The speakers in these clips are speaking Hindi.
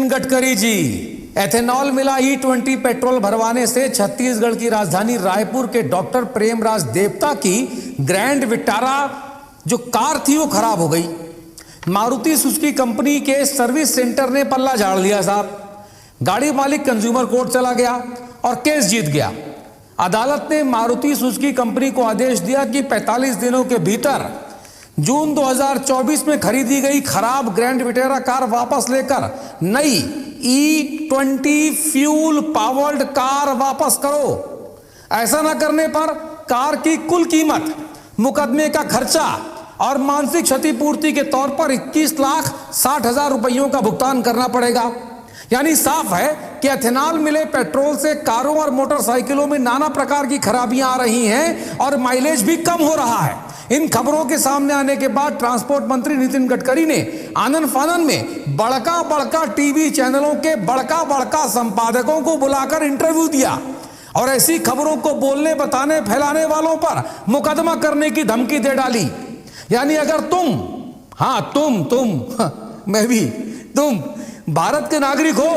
नितिन गडकरी जी, एथेनॉल मिला E20 पेट्रोल भरवाने से छत्तीसगढ़ की राजधानी रायपुर के डॉक्टर प्रेमराज देवता की ग्रैंड विटारा जो कार थी वो खराब हो गई। मारुति सुजुकी कंपनी के सर्विस सेंटर ने पल्ला झाड़ लिया साहब। गाड़ी मालिक कंज्यूमर कोर्ट चला गया और केस जीत गया। अदालत ने मारुति सुजुकी कंपनी को आदेश दिया कि 45 दिनों के भीतर जून 2024 में खरीदी गई खराब ग्रैंड विटारा कार वापस लेकर नई E20 फ्यूल पावर्ड कार वापस करो। ऐसा न करने पर कार की कुल कीमत, मुकदमे का खर्चा और मानसिक क्षतिपूर्ति के तौर पर 21,60,000 रुपयों का भुगतान करना पड़ेगा। यानी साफ है कि एथेनॉल मिले पेट्रोल से कारों और मोटरसाइकिलों में नाना प्रकार की खराबियां आ रही हैं और माइलेज भी कम हो रहा है। इन खबरों के सामने आने के बाद ट्रांसपोर्ट मंत्री नितिन गडकरी ने आनन फानन में बड़का टीवी चैनलों के बड़का संपादकों को बुलाकर इंटरव्यू दिया और ऐसी खबरों को बोलने, बताने, फैलाने वालों पर मुकदमा करने की धमकी दे डाली। यानी अगर तुम भारत के नागरिक हो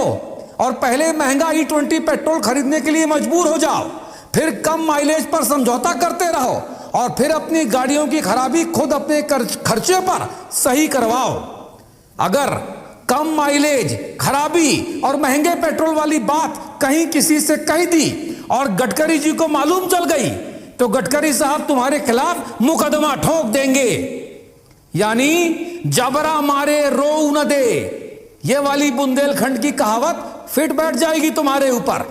और पहले महंगा E20 पेट्रोल खरीदने के लिए मजबूर हो जाओ, फिर कम माइलेज पर समझौता करते रहो और फिर अपनी गाड़ियों की खराबी खुद अपने खर्चे पर सही करवाओ। अगर कम माइलेज, खराबी और महंगे पेट्रोल वाली बात कहीं किसी से कही दी और गडकरी जी को मालूम चल गई तो गडकरी साहब तुम्हारे खिलाफ मुकदमा ठोक देंगे। यानी जबरा मारे रो न दे, ये वाली बुंदेलखंड की कहावत फिट बैठ जाएगी तुम्हारे ऊपर।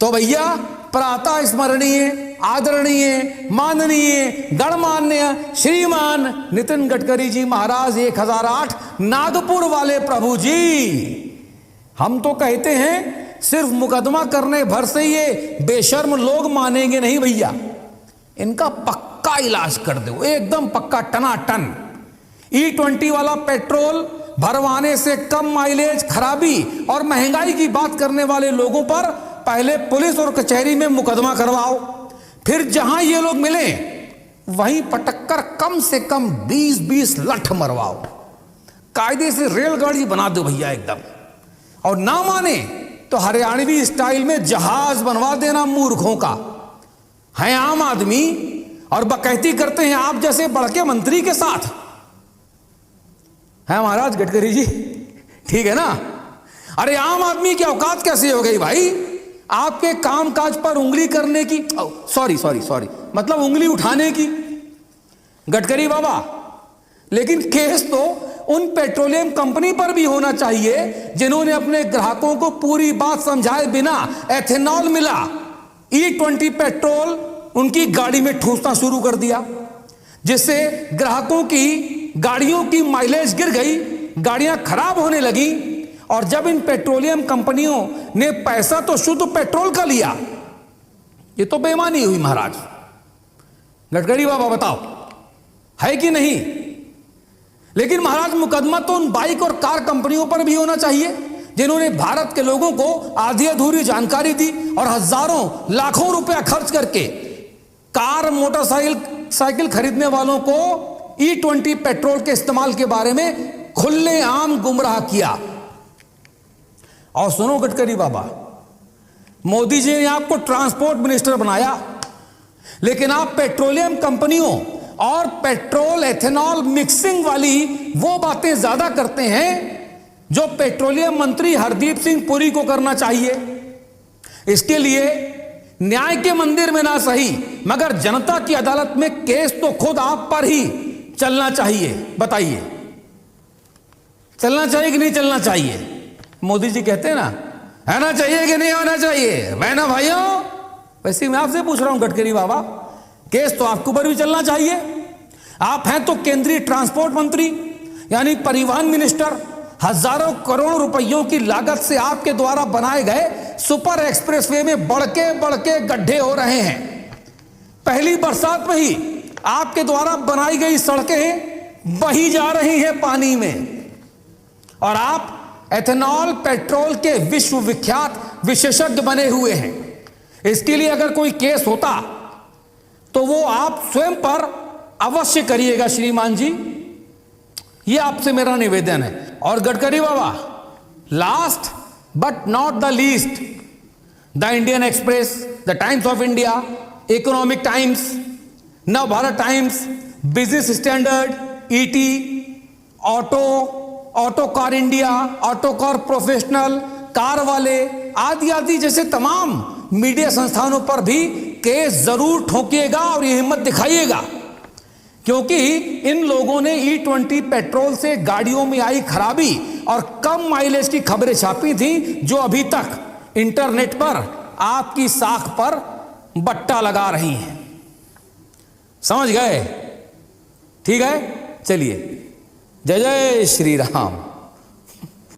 तो भैया, प्रातः स्मरणीय, आदरणीय, माननीय, गणमान्य श्रीमान नितिन गडकरी जी महाराज 1008 नागपुर वाले प्रभु जी, हम तो कहते हैं सिर्फ मुकदमा करने भर से ये बेशर्म लोग मानेंगे नहीं भैया। इनका पक्का इलाज कर दो, एकदम पक्का टनाटन। E20 वाला पेट्रोल भरवाने से कम माइलेज, खराबी और महंगाई की बात करने वाले लोगों पर पहले पुलिस और कचहरी में मुकदमा करवाओ, फिर जहां ये लोग मिले वहीं पटक्कर कम से कम 20-20 लठ मरवाओ। कायदे से रेलगाड़ी बना दो भैया एकदम। और ना माने तो हरियाणवी स्टाइल में जहाज बनवा देना मूर्खों का। है आम आदमी और बकैती करते हैं आप जैसे बड़के मंत्री के साथ। है महाराज गडकरी जी, ठीक है ना? अरे आम आदमी की औकात कैसे हो गई भाई? आपके कामकाज पर उंगली करने की, सॉरी मतलब उंगली उठाने की। गडकरी बाबा, लेकिन केस तो उन पेट्रोलियम कंपनी पर भी होना चाहिए जिन्होंने अपने ग्राहकों को पूरी बात समझाए बिना एथेनॉल मिला E20 पेट्रोल उनकी गाड़ी में ठूसना शुरू कर दिया, जिससे ग्राहकों की गाड़ियों की माइलेज गिर गई, गाड़ियां खराब होने लगी। और जब इन पेट्रोलियम कंपनियों ने पैसा तो शुद्ध पेट्रोल का लिया, ये तो बेईमानी हुई महाराज। गडकरी बाबा बताओ, है कि नहीं? लेकिन महाराज मुकदमा तो उन बाइक और कार कंपनियों पर भी होना चाहिए जिन्होंने भारत के लोगों को आधी अधूरी जानकारी दी और हजारों लाखों रुपया खर्च करके कार, मोटरसाइकिल खरीदने वालों को E20 पेट्रोल के इस्तेमाल के बारे में खुलेआम गुमराह किया। और सुनो गडकरी बाबा, मोदी जी ने आपको ट्रांसपोर्ट मिनिस्टर बनाया, लेकिन आप पेट्रोलियम कंपनियों और पेट्रोल एथेनॉल मिक्सिंग वाली वो बातें ज्यादा करते हैं जो पेट्रोलियम मंत्री हरदीप सिंह पुरी को करना चाहिए। इसके लिए न्याय के मंदिर में ना सही मगर जनता की अदालत में केस तो खुद आप पर ही चलना चाहिए। बताइए, चलना चाहिए कि नहीं चलना चाहिए? मोदी जी कहते हैं ना, है ना चाहिए कि नहीं होना चाहिए? मैं ना भाइयों, वैसे मैं आपसे पूछ रहा हूं गडकरी बाबा, केस तो आपके ऊपर भी चलना चाहिए। आप हैं तो केंद्रीय ट्रांसपोर्ट मंत्री यानी परिवहन मिनिस्टर। हजारों करोड़ रुपयों की लागत से आपके द्वारा बनाए गए सुपर एक्सप्रेसवे में बड़के गड्ढे हो रहे हैं। पहली बरसात में ही आपके द्वारा बनाई गई सड़कें बही जा रही हैं पानी में। और आप एथेनॉल पेट्रोल के विश्वविख्यात विशेषज्ञ बने हुए हैं। इसके लिए अगर कोई केस होता तो वो आप स्वयं पर अवश्य करिएगा श्रीमान जी, ये आपसे मेरा निवेदन है। और गडकरी बाबा, last but not the least, the Indian Express, the Times of India, Economic Times, Nav Bharat Times, Business Standard, ET, Auto Car India, Auto Car Professional, car वाले आदि आदि जैसे तमाम मीडिया संस्थानों पर भी केस जरूर ठोकिएगा और ये हिम्मत दिखाइएगा, क्योंकि इन लोगों ने E20 पेट्रोल से गाड़ियों में आई खराबी और कम माइलेज की खबरें छापी थी, जो अभी तक इंटरनेट पर आपकी साख पर बट्टा लगा रही हैं। समझ गए? ठीक है, चलिए, जय जय श्री राम।